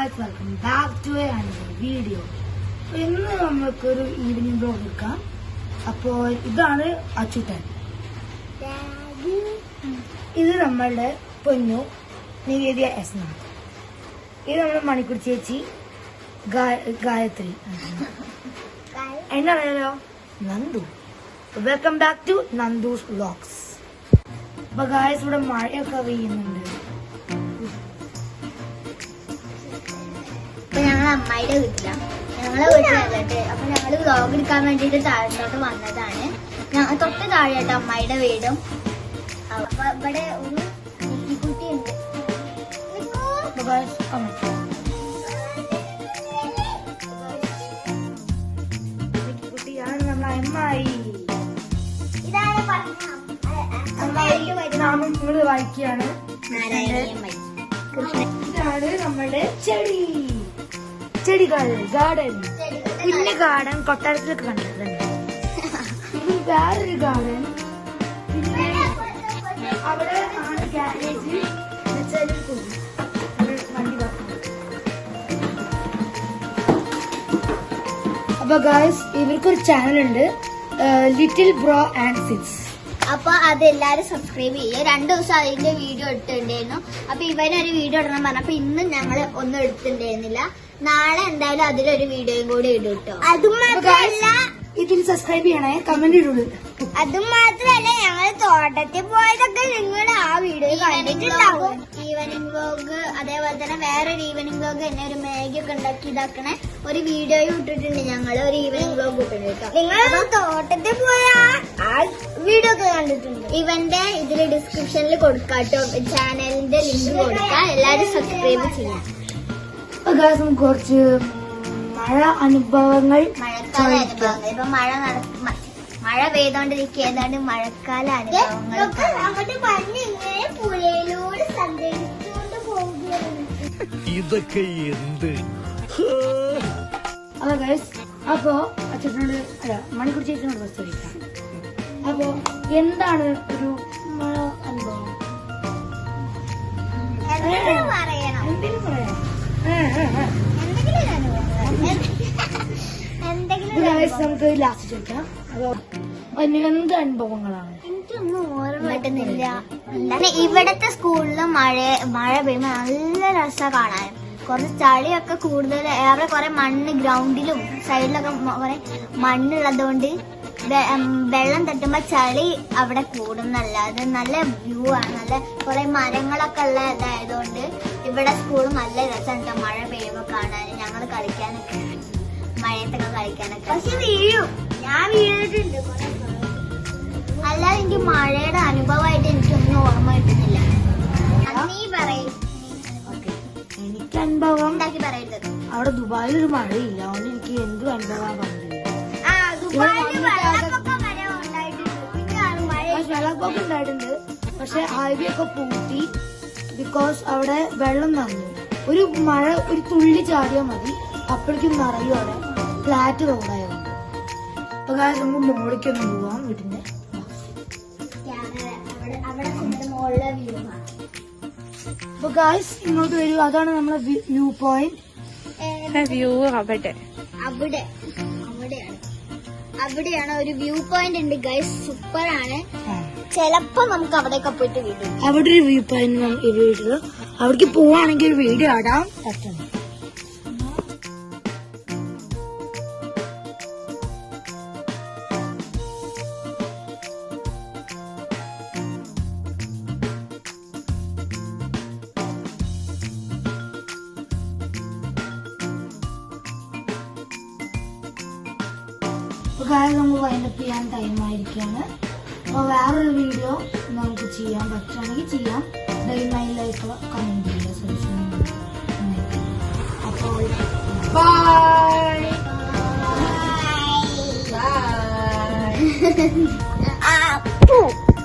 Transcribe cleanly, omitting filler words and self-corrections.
guys, welcome back to another video. ഇന്ന് നമുക്കൊരു evening blog എടുക്കാം. അപ്പോൾ ഇതാണ് അച്ചുട്ടൻ, ഇത് നമ്മളുടെ പൊന്നു നിവേദ്യ എസ്ന, ഇത് നമ്മുടെ മണിക്കൂർ ചേച്ചി ഗായത്രി, എന്നറിയാലോ Nandu. Welcome back to Nandu's vlogs. അപ്പൊ ഗായ്സ് ഇവിടെ മഴയൊക്കെ പെയ്യുന്നുണ്ട്. അപ്പൊ ഞങ്ങൾ അമ്മായിയുടെ വീട്ടിലാണ്, ഞങ്ങളെ വീട്ടിലല്ലേ. അപ്പൊ ഞങ്ങള് വ്ലോഗ് എടുക്കാൻ വേണ്ടിട്ട് താഴത്തോട്ട് വന്നതാണ്. ഞങ്ങൾ തൊട്ട് താഴെയായിട്ട് അമ്മായിയുടെ വീടും. അപ്പൊ ഇവിടെ ഒരു കുട്ടി ഉണ്ട്. കുട്ടിയാണ് നമ്മളെ അമ്മായി. ഇതാണ് നാമം നിങ്ങള് വായിക്കുകയാണ്. ഇതാണ് നമ്മുടെ ചെടികൾ ഗാർഡൻ. പിന്നെ ഗാർഡൻ കൊട്ടാരത്തിലൊക്കെ കണ്ടിട്ടുണ്ട്. ഇത് വേറൊരു ഗാർഡൻ. പിന്നെ അവിടെ ആണ് ഗാരേജ്. വണ്ടി അപ്പൊ ഗായ്സ് ഇവർക്കൊരു ചാനലുണ്ട്, ലിറ്റിൽ ബ്രോ ആൻഡ് സിറ്റ്സ്. അപ്പൊ അതെല്ലാരും സബ്സ്ക്രൈബ് ചെയ്യുക. 2 ദിവസം അതിന്റെ വീഡിയോ എടുത്തിട്ടുണ്ടായിരുന്നു. അപ്പൊ ഇവനൊരു വീഡിയോ ഇടണം പറഞ്ഞപ്പോ ഇന്ന് ഞങ്ങള് ഒന്നും എടുത്തിട്ടുണ്ടായിരുന്നില്ല. നാളെ എന്തായാലും അതിലൊരു വീഡിയോയും കൂടി ഇടും കേട്ടോ. അതുമാത്രല്ല ഇതിൽ സബ്സ്ക്രൈബ് ചെയ്യണേ, കമന്റ് ഇടുള്ളൂ. അതുമാത്രല്ല ഞങ്ങള് തോട്ടത്തിൽ പോയതൊക്കെ നിങ്ങൾ ആ വീഡിയോ കണ്ടിട്ടുണ്ടാവും. ഈവനിങ് വ്ലോഗ്, അതേപോലെ തന്നെ വേറൊരു ഈവനിങ് വ്ലോഗ് തന്നെ ഒരു മാഗിയൊക്കെ ഉണ്ടാക്കി ഇതാക്കണേ ഒരു വീഡിയോയും ഇട്ടിട്ടുണ്ട്. ഞങ്ങള് ഒരു ഈവനിങ് വ്ലോഗ് ഇട്ടിട്ടുണ്ട് കേട്ടോ. നിങ്ങൾ തോട്ടത്തിൽ പോയ ആ വീഡിയോ ഒക്കെ കണ്ടിട്ടുണ്ട്. ഇവന്റെ ഇതില് ഡിസ്ക്രിപ്ഷനിൽ കൊടുക്കാട്ടോ, ചാനലിന്റെ ലിങ്ക് കൊടുക്കാം. എല്ലാരും സബ്സ്ക്രൈബ് ചെയ്യാം. നമുക്ക് കുറച്ച് മഴ അനുഭവങ്ങൾ. മഴക്കാല അനുഭവങ്ങൾ. ഇപ്പൊ മഴ പെയ്തോണ്ടിരിക്കുക, ഏതാണ്ട് മഴക്കാല അനുഭവങ്ങൾ. പുഴയിലൂടെ സഞ്ചരിച്ചുകൊണ്ട് പോവുകയാണ്. ഇതൊക്കെ എന്ത്? അപ്പൊ അച്ഛനോട് അല്ല മണിക്കൂർ ചേച്ചിനോട് ബസ് ചോദിക്കാം. അപ്പൊ എന്താണ് ഒരു മഴ അനുഭവം? പറയണം, എന്തെങ്കിലും പറയാം. നമുക്ക് ലാസ്റ്റ് ചോദിക്കാം. അപ്പൊ എന്ത് അനുഭവങ്ങളാണ്? എനിക്കൊന്നും ഓർമ്മ കിട്ടുന്നില്ല. ഇവിടത്തെ സ്കൂളില് മഴ പെയ്യുമ്പോ നല്ല രസമാണ് കാണാൻ. കുറച്ച് ചളിയൊക്കെ കൂടുതൽ, അവിടെ കുറെ മണ്ണ് ഗ്രൗണ്ടിലും സൈഡിലൊക്കെ കുറെ മണ്ണുള്ളതുകൊണ്ട് വെള്ളം തട്ടുമ്പോ ചളി അവിടെ കൂടുന്നല്ലാതെ നല്ല വ്യൂ ആണ്. നല്ല കുറെ മരങ്ങളൊക്കെ ഉള്ള ഇതായതുകൊണ്ട് ഇവിടെ സ്കൂൾ നല്ല രസമുണ്ട് മഴ പെയ്യുമ്പോ കാണാൻ. ഞങ്ങൾ കളിക്കാനൊക്കെ, മഴയത്തൊക്കെ കളിക്കാനൊക്കെ. പക്ഷെ വീഴും, ഞാൻ വീണിട്ടുണ്ട്. അല്ലാതെ എനിക്ക് മഴയുടെ അനുഭവമായിട്ട് എനിക്കൊന്നും ഓർമ്മ കിട്ടുന്നില്ല. നീ പറയും. എനിക്ക് അനുഭവം ഉണ്ടാക്കി പറയരുത്. അവിടെ ദുബായിലൊരു മഴയില്ല, അതുകൊണ്ട് എനിക്ക് എന്ത് അനുഭവം പറഞ്ഞില്ല. വെള്ളപ്പൊക്കം ഉണ്ടായിട്ടുണ്ട്, പക്ഷെ ഹൈവേ ഒക്കെ പൂട്ടി. ബിക്കോസ് അവിടെ വെള്ളം നിറഞ്ഞു. ഒരു മഴ ഒരു തുള്ളി ചാടിയാൽ മതി, അപ്പോഴേക്കും നിറയും അവിടെ. ഫ്ലാറ്റ് റോഡായതുകൊണ്ട്. അപ്പൊ നമുക്ക് മോളിക്കൊന്നും പോവാം വീട്ടിന്റെ. അപ്പൊ ഗായ്സ് ഇങ്ങോട്ട് വരൂ, അതാണ് നമ്മളെ വ്യൂ പോയിന്റ്. വ്യൂ അവിടെയാണ് ഒരു വ്യൂ പോയിന്റ് ഉണ്ട് ഗൈസ്, സൂപ്പർ ആണ്. ചെലപ്പോ നമുക്ക് അവിടെയൊക്കെ പോയിട്ട് വീഡിയോ, അവിടെ ഒരു വ്യൂ പോയിന്റ് വീട്ടില് അവിടേക്ക് പോവാണെങ്കിൽ ഒരു വീഡിയോ ഇടാം. പറ്റണം. നമുക്ക് വൈൻഡപ്പ് ചെയ്യാൻ ടൈം ആയിരിക്കാണ്. അപ്പോൾ വേറൊരു വീഡിയോ നമുക്ക് ചെയ്യാൻ പറ്റുകയാണെങ്കിൽ ചെയ്യാം. ഡേ മൈ ലൈഫ് കമന്റ് ചെയ്യുക, സജഷൻ. അപ്പോൾ ബൈ.